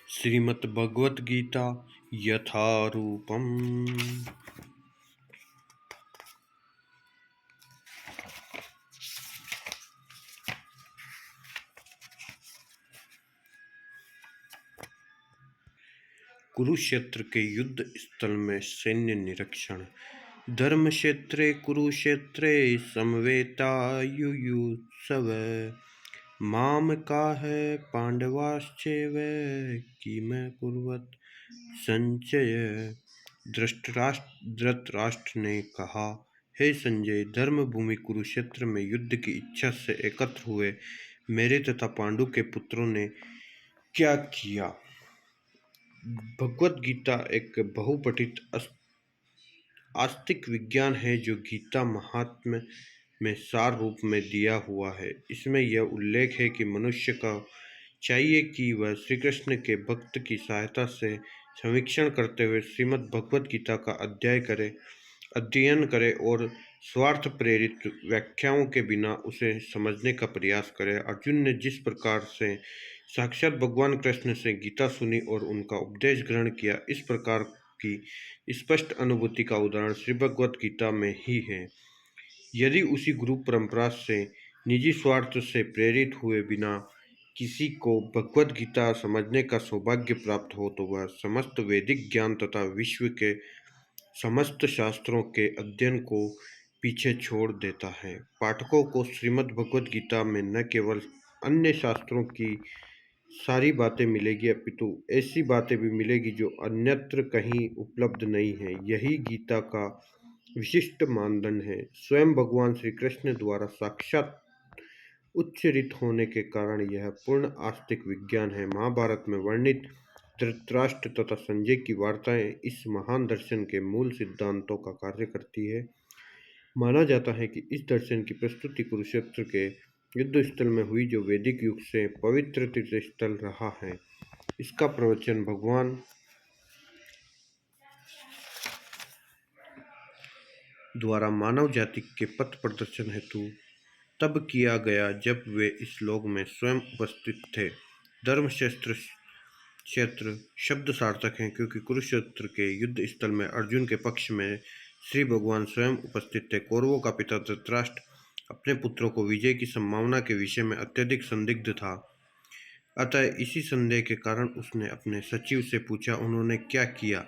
श्रीमद्भगवद्गीता यथारूपम्। कुरुक्षेत्र के युद्ध स्थल में सैन्य निरीक्षण। धर्मक्षेत्रे कुरुक्षेत्रे समवेतायुयुत्सव मामकाः पांडवाश्चैव किम कुर्वत संजय। धृतराष्ट्र ने कहा, हे संजय, धर्म भूमि कुरुक्षेत्र में युद्ध की इच्छा से एकत्र हुए मेरे तथा पांडु के पुत्रों ने क्या किया। भगवत गीता एक बहुपठित आस्तिक विज्ञान है जो गीता महात्म्य में सार रूप में दिया हुआ है। इसमें यह उल्लेख है कि मनुष्य को चाहिए कि वह श्री कृष्ण के भक्त की सहायता से समीक्षण करते हुए श्रीमद् भगवत गीता का अध्ययन करे और स्वार्थ प्रेरित व्याख्याओं के बिना उसे समझने का प्रयास करे। अर्जुन ने जिस प्रकार से साक्षात भगवान कृष्ण से गीता सुनी और उनका उपदेश ग्रहण किया, इस प्रकार की स्पष्ट अनुभूति का उदाहरण श्री भगवत गीता में ही है। यदि उसी गुरु परंपरा से निजी स्वार्थ से प्रेरित हुए बिना किसी को भगवत गीता समझने का सौभाग्य प्राप्त हो तो वह समस्त वैदिक ज्ञान तथा विश्व के समस्त शास्त्रों के अध्ययन को पीछे छोड़ देता है। पाठकों को श्रीमद् भगवत गीता में न केवल अन्य शास्त्रों की सारी बातें मिलेगी, अपितु ऐसी बातें भी मिलेगी जो अन्यत्र कहीं उपलब्ध नहीं है। यही गीता का विशिष्ट मानदंड है। स्वयं भगवान श्री कृष्ण द्वारा साक्षात उच्चरित होने के कारण यह पूर्ण आस्तिक विज्ञान है। महाभारत में वर्णित धृतराष्ट्र तथा संजय की वार्ताएं इस महान दर्शन के मूल सिद्धांतों का कार्य करती है। माना जाता है कि इस दर्शन की प्रस्तुति कुरुक्षेत्र के युद्ध स्थल में हुई, जो वैदिक युग से पवित्र तीर्थ स्थल रहा है। इसका प्रवचन भगवान द्वारा मानव जाति के पथ प्रदर्शन हेतु तब किया गया जब वे इस लोक में स्वयं उपस्थित थे। क्षेत्र शब्द सार्थक हैं क्योंकि कुरुक्षेत्र के युद्ध स्थल में अर्जुन के पक्ष में श्री भगवान स्वयं उपस्थित थे। कौरवों का पिता धृतराष्ट्र अपने पुत्रों को विजय की संभावना के विषय में अत्यधिक संदिग्ध था। अतः इसी संदेह के कारण उसने अपने सचिव से पूछा, उन्होंने क्या किया।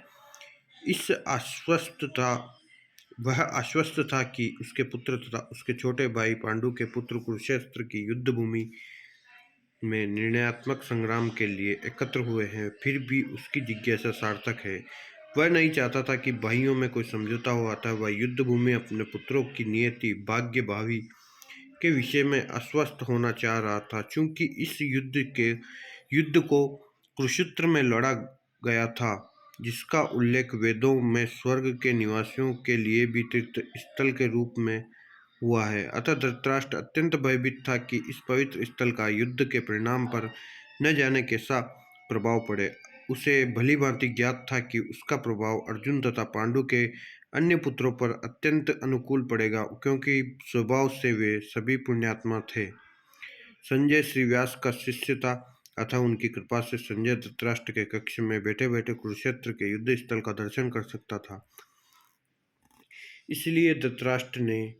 वह आश्वस्त था कि उसके पुत्र तथा उसके छोटे भाई पांडु के पुत्र कुरुक्षेत्र की युद्ध भूमि में निर्णयात्मक संग्राम के लिए एकत्र हुए हैं। फिर भी उसकी जिज्ञासा सार्थक है। वह नहीं चाहता था कि भाइयों में कोई समझौता हो। अतः वह युद्ध भूमि अपने पुत्रों की नियति, भाग्य, भावी के विषय में आश्वस्त होना चाह रहा था। चूंकि इस युद्ध को कुरुक्षेत्र में लड़ा गया था, जिसका उल्लेख वेदों में स्वर्ग के निवासियों के लिए भी तीर्थ स्थल के रूप में हुआ है, अतः धृतराष्ट्र अत्यंत भयभीत था कि इस पवित्र स्थल का युद्ध के परिणाम पर न जाने कैसा प्रभाव पड़े। उसे भली भांति ज्ञात था कि उसका प्रभाव अर्जुन तथा पांडु के अन्य पुत्रों पर अत्यंत अनुकूल पड़ेगा, क्योंकि स्वभाव से वे सभी पुण्यात्मा थे। संजय श्री व्यास का शिष्य था, अतः उनकी कृपा से संजय धृतराष्ट्र के कक्ष में बैठे बैठे कुरुक्षेत्र के युद्ध स्थल का दर्शन कर सकता था। इसलिए धृतराष्ट्र ने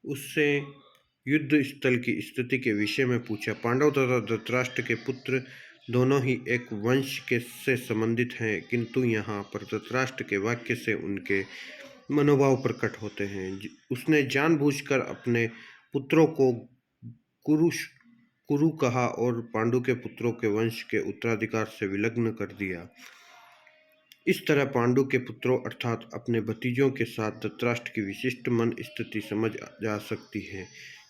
उससे युद्ध स्थल की स्थिति के विषय में पूछा। पांडव तथा धृतराष्ट्र के पुत्र दोनों ही एक वंश से संबंधित हैं, किंतु यहाँ पर धृतराष्ट्र के वाक्य से उनके मनोभाव प्रकट होते हैं। उसने जानबूझकर अपने पुत्रों को कुरु कहा और पांडु के पुत्रों के वंश के उत्तराधिकार से विलग्न कर दिया। इस तरह पांडु के पुत्रों अर्थात अपने भतीजों के साथ धृतराष्ट्र की विशिष्ट मन स्थिति समझ जा सकती है।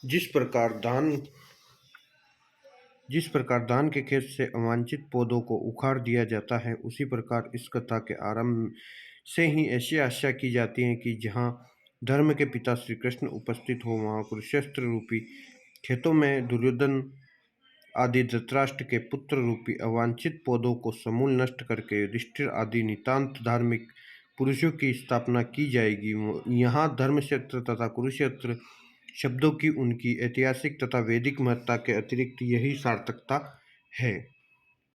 जिस प्रकार धान के खेत से अवांछित पौधों को उखाड़ दिया जाता है, उसी प्रकार इस कथा के आरंभ से ही ऐसी आशा की जाती है कि जहाँ धर्म के पिता श्री कृष्ण उपस्थित हो, वहाँ कुरुक्षेत्र रूपी खेतों में दुर्योधन आदि धृतराष्ट्र के पुत्र रूपी अवांछित पौधों को समूल नष्ट करके युधिष्ठिर आदि नितांत धार्मिक पुरुषों की स्थापना की जाएगी। यहाँ धर्मक्षेत्र तथा कुरुक्षेत्र शब्दों की उनकी ऐतिहासिक तथा वैदिक महत्ता के अतिरिक्त यही सार्थकता है।